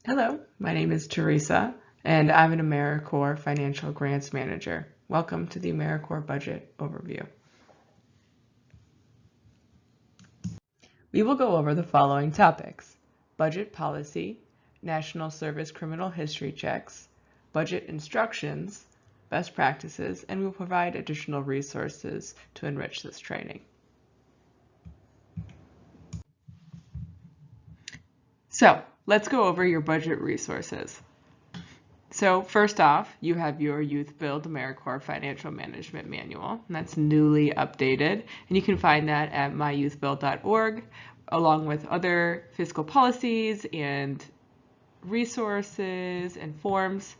Hello, my name is Teresa, and I'm an AmeriCorps Financial Grants Manager. Welcome to the AmeriCorps Budget Overview. We will go over the following topics: budget policy, national service criminal history checks, budget instructions, best practices, and we will provide additional resources to enrich this training. So, let's go over your budget resources. So first off, you have your Youth Build AmeriCorps Financial Management Manual, and that's newly updated, and you can find that at myouthbuild.org, along with other fiscal policies and resources and forms.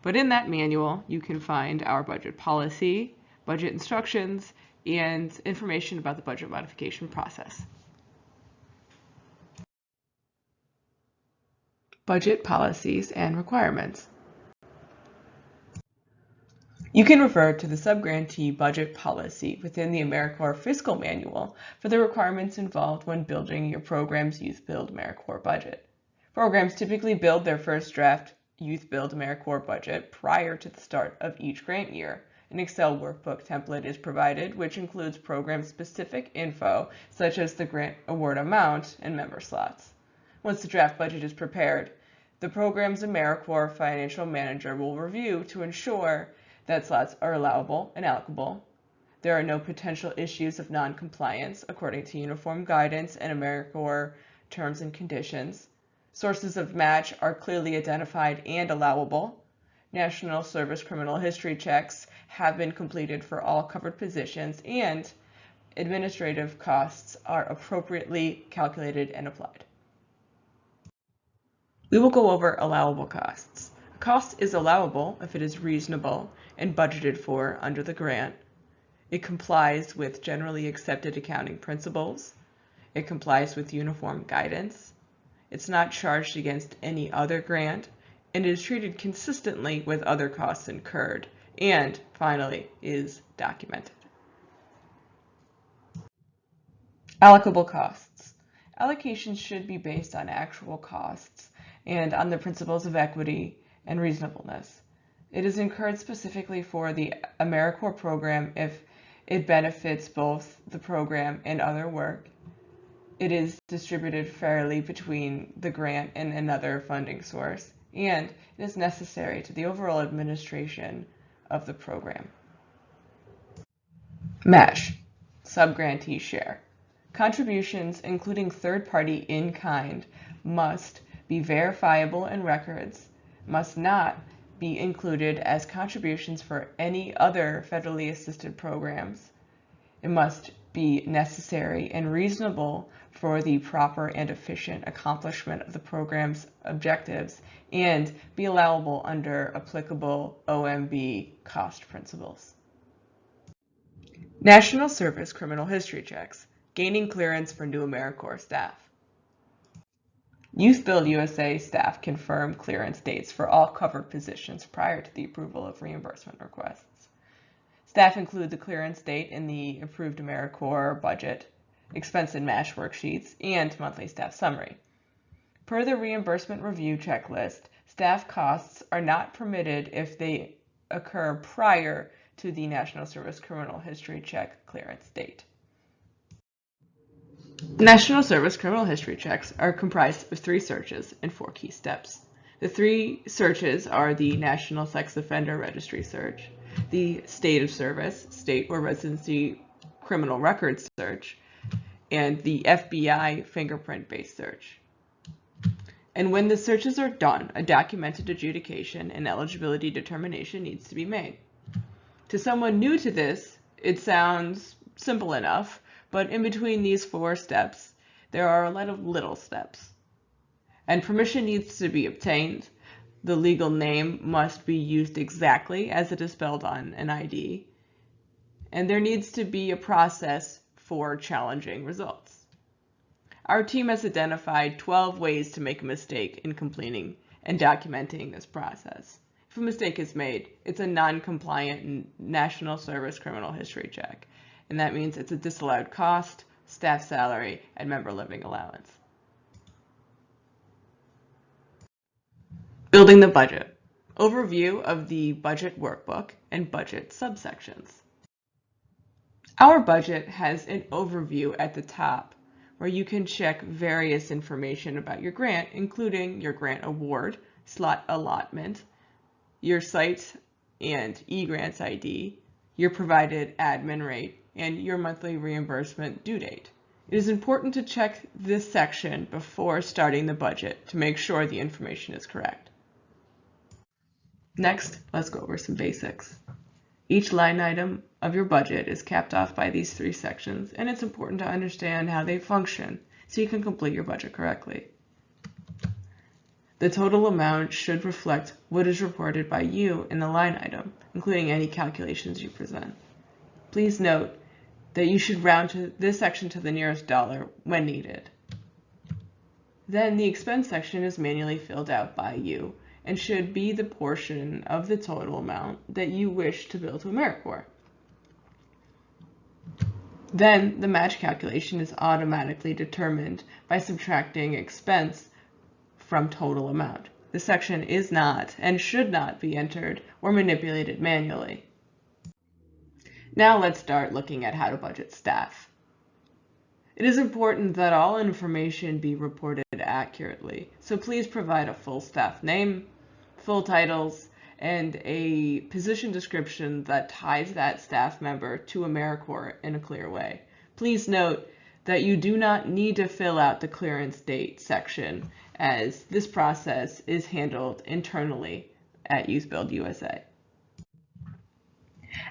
But in that manual, you can find our budget policy, budget instructions, and information about the budget modification process. Budget policies and requirements. You can refer to the subgrantee budget policy within the AmeriCorps Fiscal Manual for the requirements involved when building your program's Youth Build AmeriCorps budget. Programs typically build their first draft Youth Build AmeriCorps budget prior to the start of each grant year. An Excel workbook template is provided, which includes program-specific info such as the grant award amount and member slots. Once the draft budget is prepared, the program's AmeriCorps financial manager will review to ensure that slots are allowable and allocable. There are no potential issues of non-compliance according to uniform guidance and AmeriCorps terms and conditions. Sources of match are clearly identified and allowable. National Service criminal history checks have been completed for all covered positions, and administrative costs are appropriately calculated and applied. We will go over allowable costs. A cost is allowable if it is reasonable and budgeted for under the grant. It complies with generally accepted accounting principles. It complies with uniform guidance. It's not charged against any other grant, and it is treated consistently with other costs incurred, and finally is documented. Allocable costs. Allocations should be based on actual costs and on the principles of equity and reasonableness. It is incurred specifically for the AmeriCorps program if it benefits both the program and other work. It is distributed fairly between the grant and another funding source, and it is necessary to the overall administration of the program. MASH, subgrantee share. Contributions, including third-party in-kind, must be verifiable in records, must not be included as contributions for any other federally assisted programs. It must be necessary and reasonable for the proper and efficient accomplishment of the program's objectives and be allowable under applicable OMB cost principles. National Service criminal history checks, gaining clearance for new AmeriCorps staff. Youth Build USA staff confirm clearance dates for all covered positions prior to the approval of reimbursement requests. Staff include the clearance date in the approved AmeriCorps budget, expense and match worksheets, and monthly staff summary. Per the reimbursement review checklist, staff costs are not permitted if they occur prior to the National Service criminal history check clearance date. National Service criminal history checks are comprised of 3 searches and 4 key steps. The 3 searches are the National Sex Offender Registry search, the State of Service, State or Residency Criminal Records search, and the FBI fingerprint-based search. And when the searches are done, a documented adjudication and eligibility determination needs to be made. To someone new to this, it sounds simple enough, but in between these 4 steps, there are a lot of little steps. And permission needs to be obtained. The legal name must be used exactly as it is spelled on an ID. And there needs to be a process for challenging results. Our team has identified 12 ways to make a mistake in completing and documenting this process. If a mistake is made, it's a non-compliant National Service criminal history check. And that means it's a disallowed cost, staff salary, and member living allowance. Building the budget. Overview of the budget workbook and budget subsections. Our budget has an overview at the top where you can check various information about your grant, including your grant award, slot allotment, your site and eGrants ID, your provided admin rate, and your monthly reimbursement due date. It is important to check this section before starting the budget to make sure the information is correct. Next, let's go over some basics. Each line item of your budget is capped off by these three sections, and it's important to understand how they function so you can complete your budget correctly. The total amount should reflect what is reported by you in the line item, including any calculations you present. Please note that you should round to this section to the nearest dollar when needed. Then the expense section is manually filled out by you and should be the portion of the total amount that you wish to bill to AmeriCorps. Then the match calculation is automatically determined by subtracting expense from total amount. This section is not and should not be entered or manipulated manually. Now let's start looking at how to budget staff. It is important that all information be reported accurately, so please provide a full staff name, full titles, and a position description that ties that staff member to AmeriCorps in a clear way. Please note that you do not need to fill out the clearance date section, as this process is handled internally at Youth Build USA.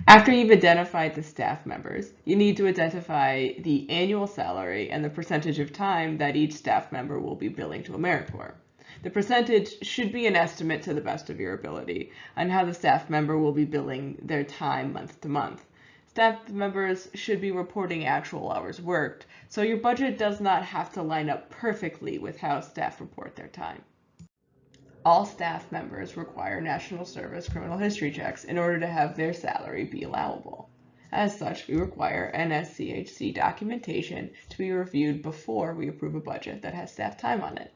After you've identified the staff members, you need to identify the annual salary and the percentage of time that each staff member will be billing to AmeriCorps. The percentage should be an estimate to the best of your ability on how the staff member will be billing their time month to month. Staff members should be reporting actual hours worked, so your budget does not have to line up perfectly with how staff report their time. All staff members require national service criminal history checks in order to have their salary be allowable. As such, we require NSCHC documentation to be reviewed before we approve a budget that has staff time on it.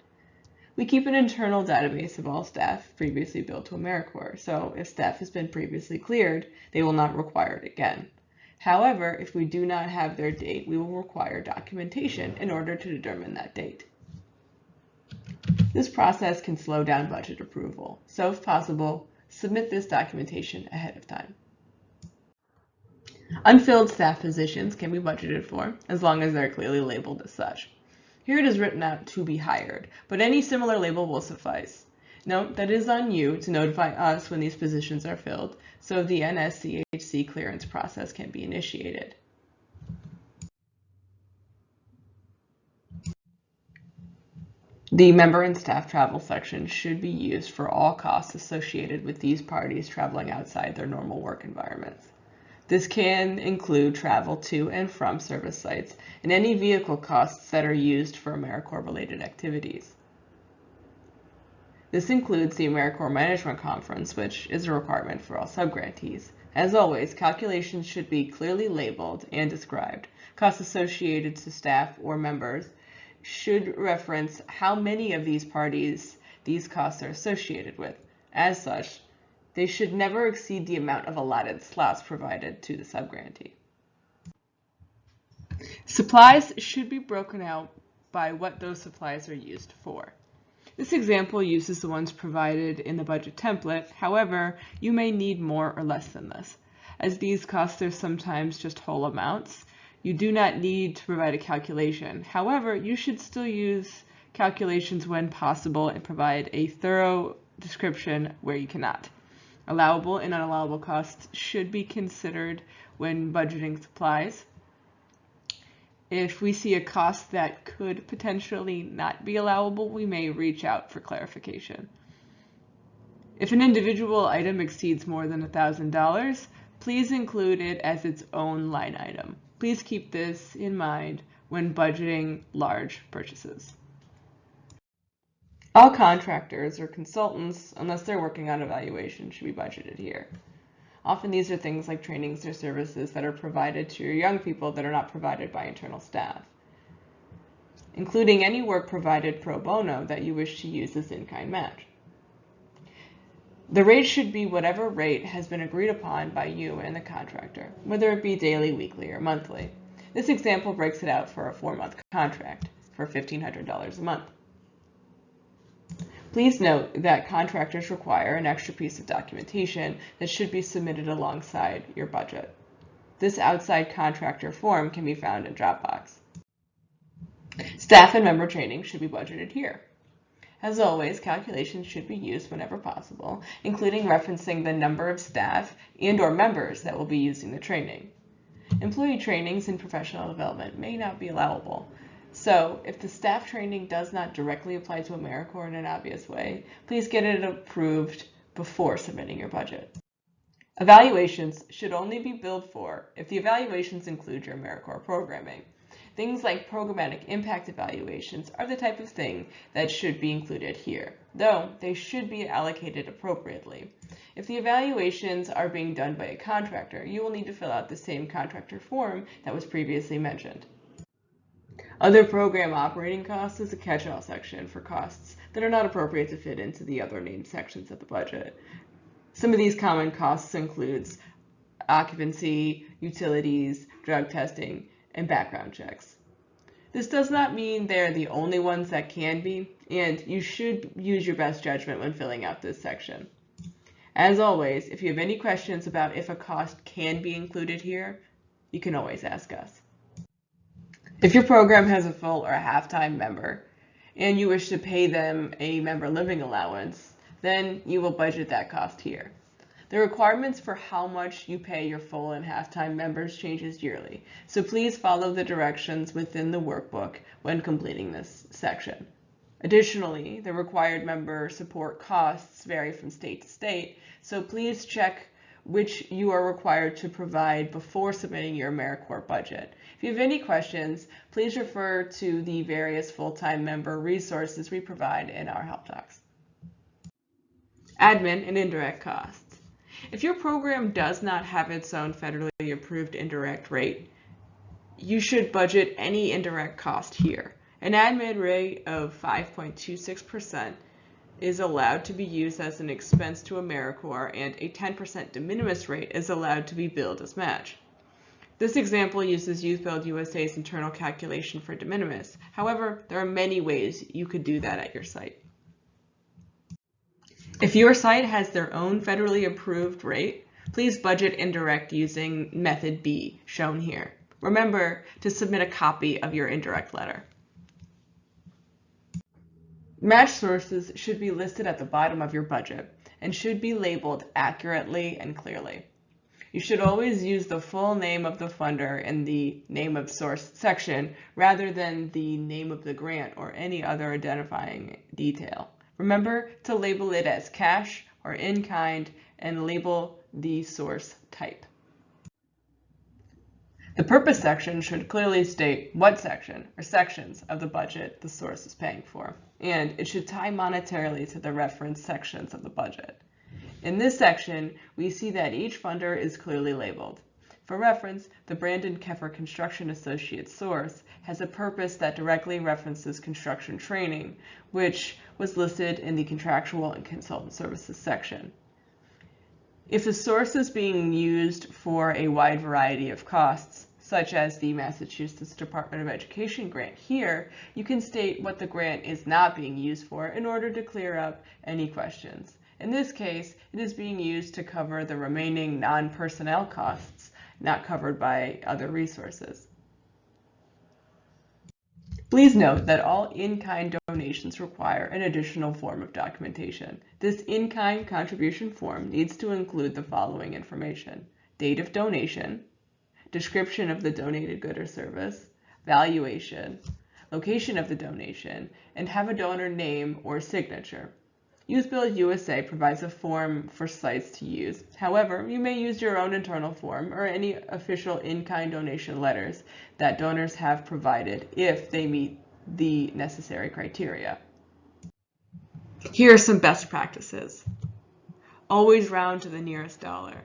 We keep an internal database of all staff previously billed to AmeriCorps, so if staff has been previously cleared, they will not require it again. However, if we do not have their date, we will require documentation in order to determine that date. This process can slow down budget approval, so if possible, submit this documentation ahead of time. Unfilled staff positions can be budgeted for, as long as they're clearly labeled as such. Here it is written out to be hired, but any similar label will suffice. Note that it is on you to notify us when these positions are filled, so the NSCHC clearance process can be initiated. The member and staff travel section should be used for all costs associated with these parties traveling outside their normal work environments. This can include travel to and from service sites and any vehicle costs that are used for AmeriCorps-related activities. This includes the AmeriCorps Management Conference, which is a requirement for all subgrantees. As always, calculations should be clearly labeled and described. Costs associated to staff or members should reference how many of these parties these costs are associated with. As such, they should never exceed the amount of allotted slots provided to the subgrantee. Supplies should be broken out by what those supplies are used for. This example uses the ones provided in the budget template. However, you may need more or less than this. As these costs are sometimes just whole amounts, you do not need to provide a calculation. However, you should still use calculations when possible and provide a thorough description where you cannot. Allowable and unallowable costs should be considered when budgeting supplies. If we see a cost that could potentially not be allowable, we may reach out for clarification. If an individual item exceeds more than $1,000, please include it as its own line item. Please keep this in mind when budgeting large purchases. All contractors or consultants, unless they're working on evaluation, should be budgeted here. Often these are things like trainings or services that are provided to your young people that are not provided by internal staff, including any work provided pro bono that you wish to use as in-kind match. The rate should be whatever rate has been agreed upon by you and the contractor, whether it be daily, weekly, or monthly. This example breaks it out for a 4-month contract for $1,500 a month. Please note that contractors require an extra piece of documentation that should be submitted alongside your budget. This outside contractor form can be found in Dropbox. Staff and member training should be budgeted here. As always, calculations should be used whenever possible, including referencing the number of staff and/or members that will be using the training. Employee trainings and professional development may not be allowable, so if the staff training does not directly apply to AmeriCorps in an obvious way, please get it approved before submitting your budget. Evaluations should only be billed for if the evaluations include your AmeriCorps programming. Things like programmatic impact evaluations are the type of thing that should be included here, though they should be allocated appropriately. If the evaluations are being done by a contractor, you will need to fill out the same contractor form that was previously mentioned. Other program operating costs is a catch-all section for costs that are not appropriate to fit into the other named sections of the budget. Some of these common costs includes occupancy, utilities, drug testing, and background checks. This does not mean they're the only ones that can be, and you should use your best judgment when filling out this section. As always, if you have any questions about if a cost can be included here, you can always ask us. If your program has a full or a half-time member, and you wish to pay them a member living allowance, then you will budget that cost here. The requirements for how much you pay your full and half-time members changes yearly, so please follow the directions within the workbook when completing this section. Additionally, the required member support costs vary from state to state, so please check which you are required to provide before submitting your AmeriCorps budget. If you have any questions, please refer to the various full-time member resources we provide in our help docs. Admin and indirect costs. If your program does not have its own federally approved indirect rate, you should budget any indirect cost here. An admin rate of 5.26% is allowed to be used as an expense to AmeriCorps, and a 10% de minimis rate is allowed to be billed as match. This example uses Youth Build USA's internal calculation for de minimis. However, there are many ways you could do that at your site. If your site has their own federally approved rate, please budget indirect using method B, shown here. Remember to submit a copy of your indirect letter. Match sources should be listed at the bottom of your budget and should be labeled accurately and clearly. You should always use the full name of the funder in the name of source section rather than the name of the grant or any other identifying detail. Remember to label it as cash or in kind and label the source type. The purpose section should clearly state what section or sections of the budget the source is paying for, and it should tie monetarily to the reference sections of the budget. In this section, we see that each funder is clearly labeled. For reference, the Brandon Keffer Construction Associates source has a purpose that directly references construction training, which was listed in the Contractual and Consultant Services section. If the source is being used for a wide variety of costs, such as the Massachusetts Department of Education grant here, you can state what the grant is not being used for in order to clear up any questions. In this case, it is being used to cover the remaining non-personnel costs not covered by other resources. Please note that all in-kind donations require an additional form of documentation. This in-kind contribution form needs to include the following information: date of donation, description of the donated good or service, valuation, location of the donation, and have a donor name or signature. Youth Build USA provides a form for sites to use. However, you may use your own internal form or any official in-kind donation letters that donors have provided if they meet the necessary criteria. Here are some best practices. Always round to the nearest dollar.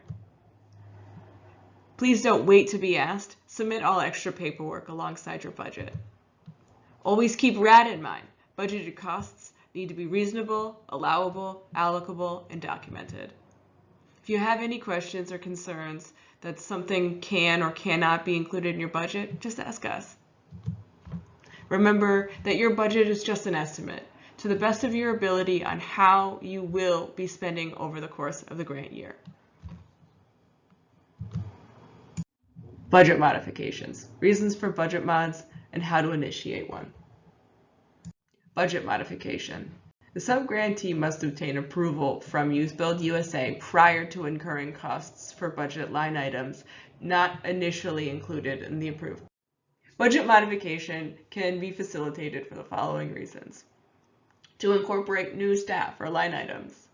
Please don't wait to be asked. Submit all extra paperwork alongside your budget. Always keep RAD in mind, budgeted costs, need to be reasonable, allowable, allocable, and documented. If you have any questions or concerns that something can or cannot be included in your budget, just ask us. Remember that your budget is just an estimate to the best of your ability on how you will be spending over the course of the grant year. Budget modifications, reasons for budget mods, and how to initiate one. Budget modification. The subgrantee must obtain approval from UseBuild USA prior to incurring costs for budget line items not initially included in the approved. Budget modification can be facilitated for the following reasons: to incorporate new staff or line items,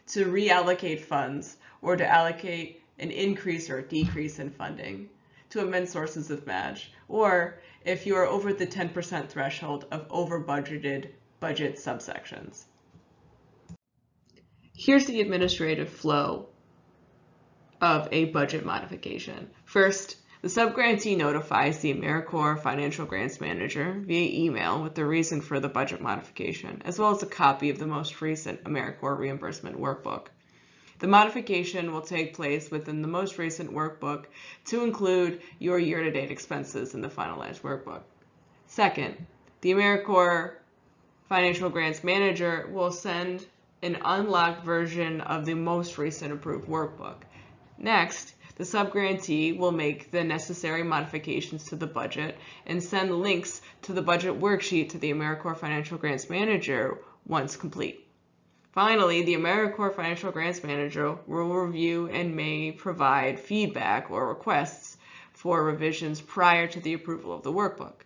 to reallocate funds or to allocate an increase or decrease in funding, to amend sources of match, or if you are over the 10% threshold of over-budgeted budget subsections. Here's the administrative flow of a budget modification. First, the subgrantee notifies the AmeriCorps Financial Grants Manager via email with the reason for the budget modification, as well as a copy of the most recent AmeriCorps reimbursement workbook. The modification will take place within the most recent workbook to include your year-to-date expenses in the finalized workbook. Second, the AmeriCorps Financial Grants Manager will send an unlocked version of the most recent approved workbook. Next, the subgrantee will make the necessary modifications to the budget and send links to the budget worksheet to the AmeriCorps Financial Grants Manager once complete. Finally, the AmeriCorps Financial Grants Manager will review and may provide feedback or requests for revisions prior to the approval of the workbook.